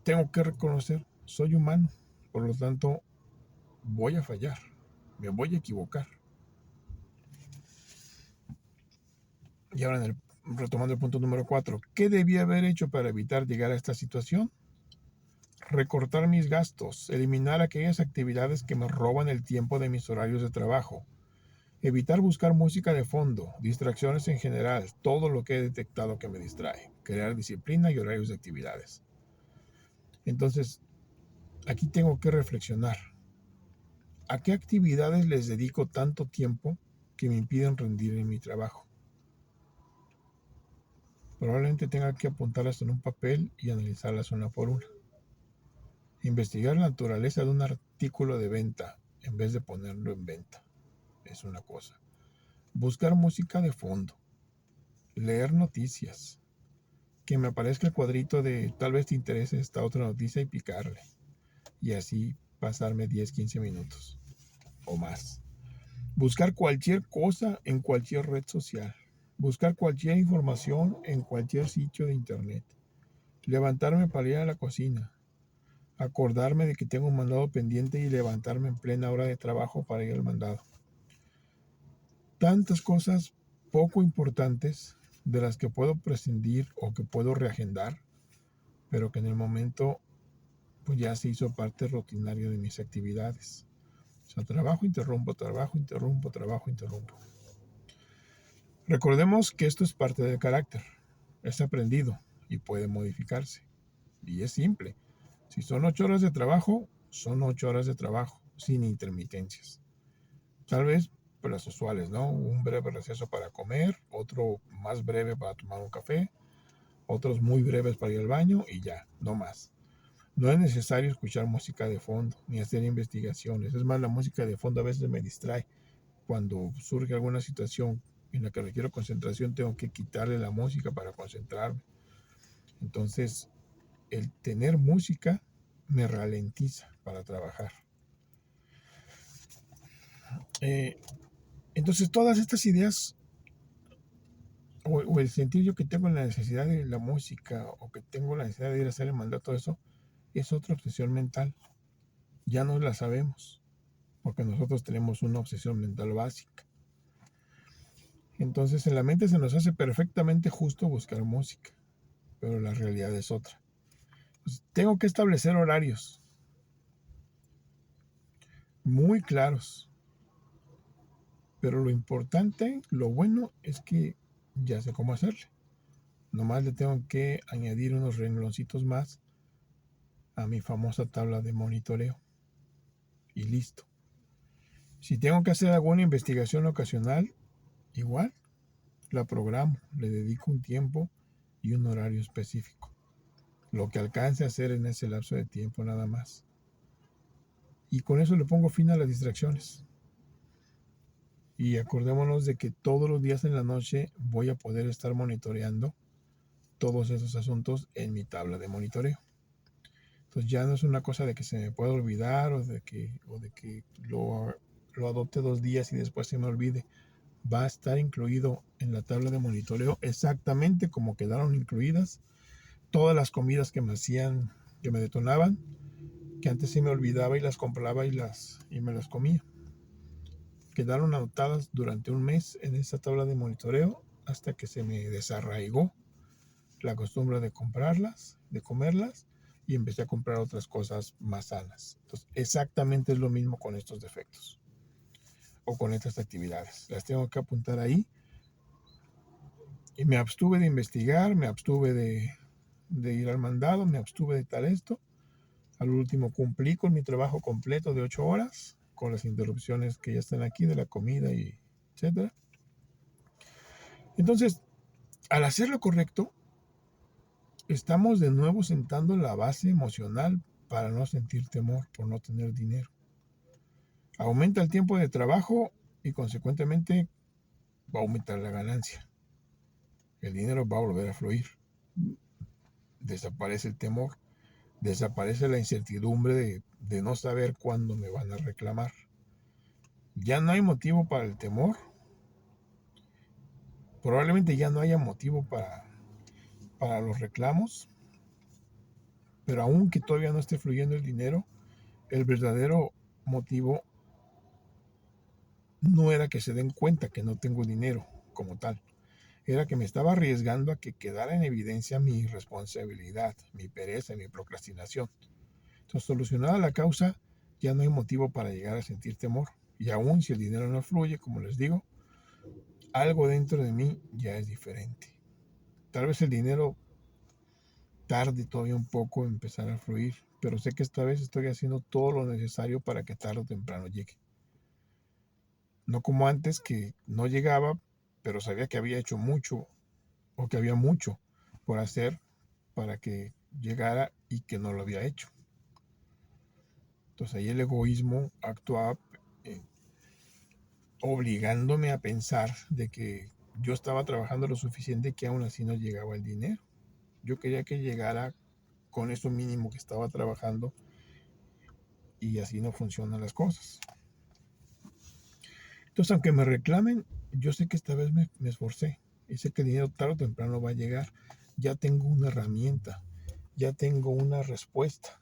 tengo que reconocer, soy humano, por lo tanto, voy a fallar, me voy a equivocar. Y ahora, retomando el punto número 4, ¿qué debía haber hecho para evitar llegar a esta situación? Recortar mis gastos, eliminar aquellas actividades que me roban el tiempo de mis horarios de trabajo, evitar buscar música de fondo, distracciones en general, todo lo que he detectado que me distrae, crear disciplina y horarios de actividades. Entonces, aquí tengo que reflexionar. ¿A qué actividades les dedico tanto tiempo que me impiden rendir en mi trabajo? Probablemente tenga que apuntarlas en un papel y analizarlas una por una. Investigar la naturaleza de un artículo de venta en vez de ponerlo en venta es una cosa. Buscar música de fondo. Leer noticias. Que me aparezca el cuadrito de tal vez te interese esta otra noticia y picarle. Y así pasarme 10, 15 minutos o más. Buscar cualquier cosa en cualquier red social. Buscar cualquier información en cualquier sitio de internet. Levantarme para ir a la cocina. Acordarme de que tengo un mandado pendiente y levantarme en plena hora de trabajo para ir al mandado. Tantas cosas poco importantes de las que puedo prescindir o que puedo reagendar, pero que en el momento pues ya se hizo parte rutinaria de mis actividades. O sea, trabajo, interrumpo, trabajo, interrumpo, trabajo, interrumpo. Recordemos que esto es parte del carácter. Es aprendido y puede modificarse. Y es simple. Si son 8 horas de trabajo, son 8 horas de trabajo, sin intermitencias. Tal vez pues las usuales, ¿no? Un breve receso para comer, otro más breve para tomar un café, otros muy breves para ir al baño y ya, no más. No es necesario escuchar música de fondo ni hacer investigaciones. Es más, la música de fondo a veces me distrae. Cuando surge alguna situación en la que requiero concentración, tengo que quitarle la música para concentrarme. Entonces, el tener música me ralentiza para trabajar. Entonces, todas estas ideas o el sentir yo que tengo la necesidad de la música o que tengo la necesidad de ir a hacer el mandato, todo eso, es otra obsesión mental. Ya no la sabemos, porque nosotros tenemos una obsesión mental básica. Entonces en la mente se nos hace perfectamente justo buscar música, pero la realidad es otra. Pues, tengo que establecer horarios muy claros, pero lo importante, lo bueno es que ya sé cómo hacerle. Nomás le tengo que añadir unos rengloncitos más a mi famosa tabla de monitoreo y listo. Si tengo que hacer alguna investigación ocasional, igual la programo, le dedico un tiempo y un horario específico, lo que alcance a hacer en ese lapso de tiempo nada más. Y con eso le pongo fin a las distracciones. Y acordémonos de que todos los días en la noche voy a poder estar monitoreando todos esos asuntos en mi tabla de monitoreo. Entonces ya no es una cosa de que se me pueda olvidar o de que lo adopte 2 días y después se me olvide. Va a estar incluido en la tabla de monitoreo exactamente como quedaron incluidas todas las comidas que me hacían, que me detonaban, que antes se me olvidaba y las compraba y me las comía. Quedaron anotadas durante un mes en esa tabla de monitoreo hasta que se me desarraigó la costumbre de comprarlas, de comerlas, y empecé a comprar otras cosas más sanas. Entonces, exactamente es lo mismo con estos defectos o con estas actividades. Las tengo que apuntar ahí y me abstuve de investigar, me abstuve de ir al mandado, me abstuve de tal esto. Al último cumplí con mi trabajo completo de 8 horas, con las interrupciones que ya están aquí de la comida y etcétera. Entonces, al hacer lo correcto, estamos de nuevo sentando la base emocional para no sentir temor por no tener dinero. Aumenta el tiempo de trabajo y consecuentemente va a aumentar la ganancia. El dinero va a volver a fluir. Desaparece el temor, desaparece la incertidumbre de no saber cuándo me van a reclamar. Ya no hay motivo para el temor. Probablemente ya no haya motivo para los reclamos, pero aunque todavía no esté fluyendo el dinero, el verdadero motivo no era que se den cuenta que no tengo dinero como tal, era que me estaba arriesgando a que quedara en evidencia mi irresponsabilidad, mi pereza, mi procrastinación. Entonces, solucionada la causa, ya no hay motivo para llegar a sentir temor. Y aún si el dinero no fluye, como les digo, algo dentro de mí ya es diferente. Tal vez el dinero tarde todavía un poco en empezar a fluir, pero sé que esta vez estoy haciendo todo lo necesario para que tarde o temprano llegue. No como antes, que no llegaba, pero sabía que había hecho mucho o que había mucho por hacer para que llegara y que no lo había hecho. Entonces ahí el egoísmo actuaba eh, obligándome a pensar de que yo estaba trabajando lo suficiente que aún así no llegaba el dinero. Yo quería que llegara con eso mínimo que estaba trabajando y así no funcionan las cosas. Entonces, aunque me reclamen, yo sé que esta vez me esforcé y sé que el dinero tarde o temprano va a llegar. Ya tengo una herramienta, ya tengo una respuesta.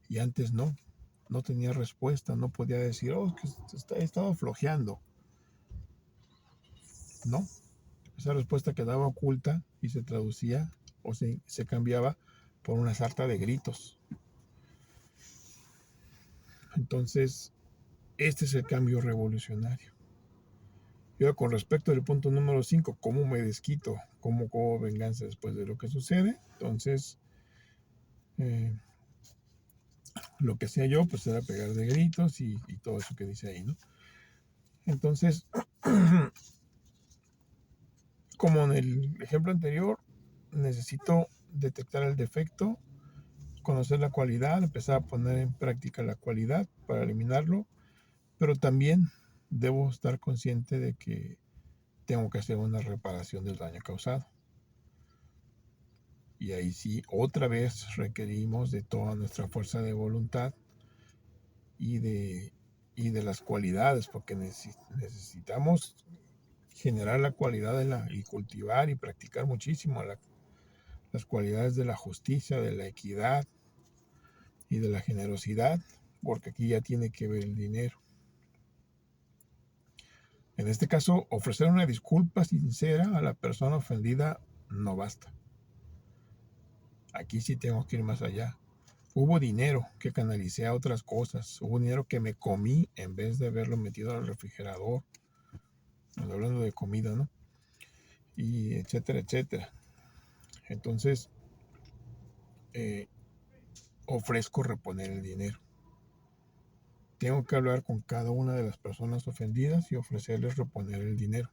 Y antes no tenía respuesta, no podía decir, oh, que he estado flojeando. No, esa respuesta quedaba oculta y se traducía o se cambiaba por una sarta de gritos. Entonces, este es el cambio revolucionario. Y ahora, con respecto al punto número 5, ¿cómo me desquito? ¿Cómo cobro venganza después de lo que sucede? Entonces, eh, lo que hacía yo, pues era pegar de gritos y todo eso que dice ahí, ¿no? Entonces, como en el ejemplo anterior, necesito detectar el defecto, conocer la cualidad, empezar a poner en práctica la cualidad para eliminarlo, pero también debo estar consciente de que tengo que hacer una reparación del daño causado. Y ahí sí, otra vez requerimos de toda nuestra fuerza de voluntad y de las cualidades, porque necesitamos generar la cualidad y cultivar y practicar muchísimo las cualidades de la justicia, de la equidad y de la generosidad, porque aquí ya tiene que ver el dinero. En este caso, ofrecer una disculpa sincera a la persona ofendida no basta. Aquí sí tengo que ir más allá. Hubo dinero que canalicé a otras cosas. Hubo dinero que me comí en vez de haberlo metido al refrigerador. Hablando de comida, ¿no? Y etcétera, etcétera. Entonces, eh, ofrezco reponer el dinero. Tengo que hablar con cada una de las personas ofendidas y ofrecerles reponer el dinero.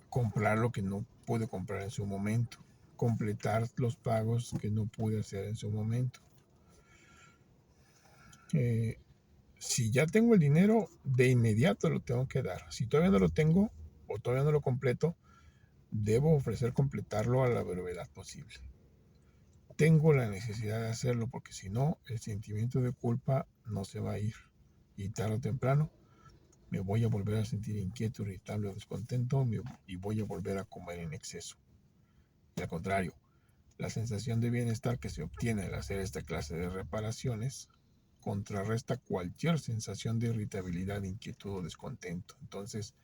Comprar lo que no pude comprar en su momento. Completar los pagos que no pude hacer en su momento. Si ya tengo el dinero, de inmediato lo tengo que dar. Si todavía no lo tengo o todavía no lo completo, debo ofrecer completarlo a la brevedad posible. Tengo la necesidad de hacerlo porque si no, el sentimiento de culpa no se va a ir. Y tarde o temprano me voy a volver a sentir inquieto, irritable o descontento y voy a volver a comer en exceso. Y al contrario, la sensación de bienestar que se obtiene al hacer esta clase de reparaciones contrarresta cualquier sensación de irritabilidad, inquietud o descontento. Entonces,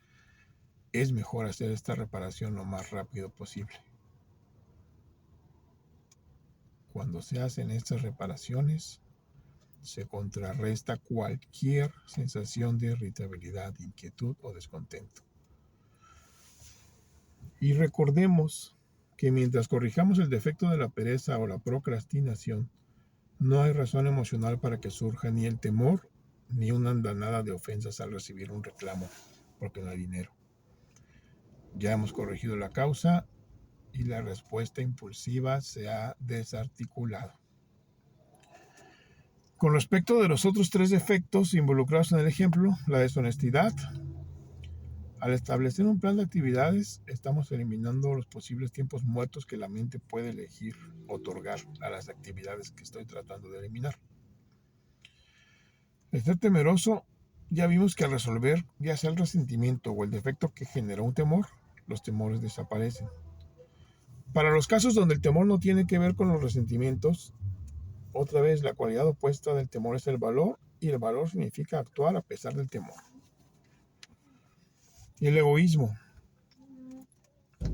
es mejor hacer esta reparación lo más rápido posible. Cuando se hacen estas reparaciones, se contrarresta cualquier sensación de irritabilidad, inquietud o descontento. Y recordemos que mientras corrijamos el defecto de la pereza o la procrastinación, no hay razón emocional para que surja ni el temor ni una andanada de ofensas al recibir un reclamo, porque no hay dinero. Ya hemos corregido la causa y la respuesta impulsiva se ha desarticulado. Con respecto de los otros 3 defectos involucrados en el ejemplo, la deshonestidad, al establecer un plan de actividades, estamos eliminando los posibles tiempos muertos que la mente puede elegir otorgar a las actividades que estoy tratando de eliminar. Estar temeroso, ya vimos que al resolver ya sea el resentimiento o el defecto que generó un temor, los temores desaparecen. Para los casos donde el temor no tiene que ver con los resentimientos, otra vez la cualidad opuesta del temor es el valor, y el valor significa actuar a pesar del temor. Y el egoísmo.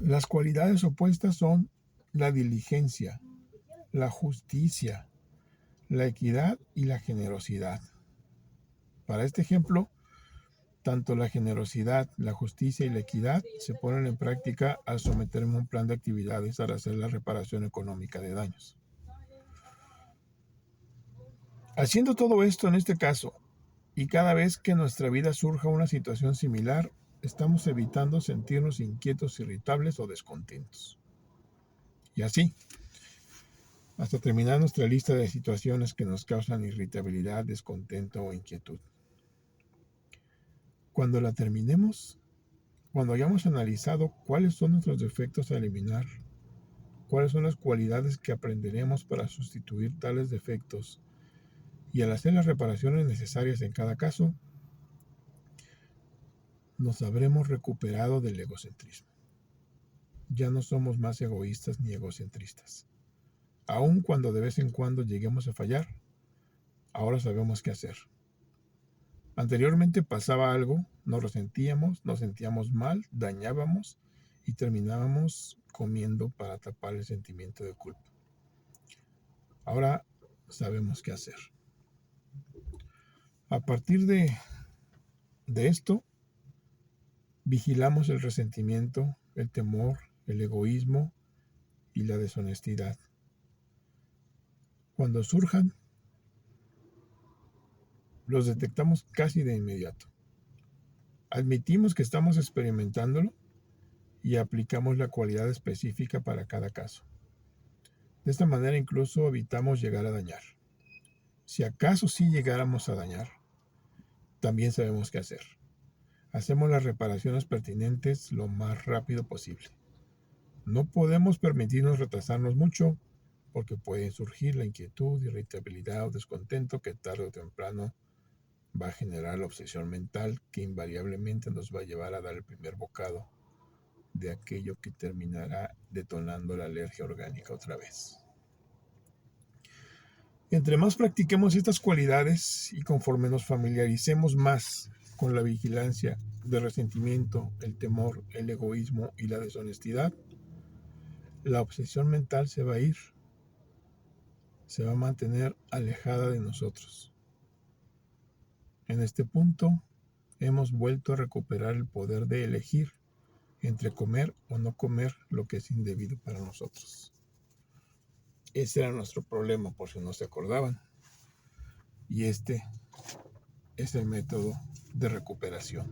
Las cualidades opuestas son la diligencia, la justicia, la equidad y la generosidad. Para este ejemplo, tanto la generosidad, la justicia y la equidad se ponen en práctica al someterme a un plan de actividades para hacer la reparación económica de daños. Haciendo todo esto en este caso, y cada vez que en nuestra vida surja una situación similar, estamos evitando sentirnos inquietos, irritables o descontentos. Y así, hasta terminar nuestra lista de situaciones que nos causan irritabilidad, descontento o inquietud. Cuando la terminemos, cuando hayamos analizado cuáles son nuestros defectos a eliminar, cuáles son las cualidades que aprenderemos para sustituir tales defectos, y al hacer las reparaciones necesarias en cada caso, nos habremos recuperado del egocentrismo. Ya no somos más egoístas ni egocentristas. Aun cuando de vez en cuando lleguemos a fallar, ahora sabemos qué hacer. Anteriormente pasaba algo, nos resentíamos, nos sentíamos mal, dañábamos y terminábamos comiendo para tapar el sentimiento de culpa. Ahora sabemos qué hacer. A partir de esto, vigilamos el resentimiento, el temor, el egoísmo y la deshonestidad. Cuando surjan, los detectamos casi de inmediato. Admitimos que estamos experimentándolo y aplicamos la cualidad específica para cada caso. De esta manera incluso evitamos llegar a dañar. Si acaso sí llegáramos a dañar, también sabemos qué hacer. Hacemos las reparaciones pertinentes lo más rápido posible. No podemos permitirnos retrasarnos mucho porque puede surgir la inquietud, irritabilidad o descontento que tarde o temprano va a generar la obsesión mental que invariablemente nos va a llevar a dar el primer bocado de aquello que terminará detonando la alergia orgánica otra vez. Entre más practiquemos estas cualidades y conforme nos familiaricemos más con la vigilancia del resentimiento, el temor, el egoísmo y la deshonestidad, la obsesión mental se va a ir, se va a mantener alejada de nosotros. En este punto, hemos vuelto a recuperar el poder de elegir entre comer o no comer lo que es indebido para nosotros. Ese era nuestro problema, por si no se acordaban. Y este es el método de recuperación.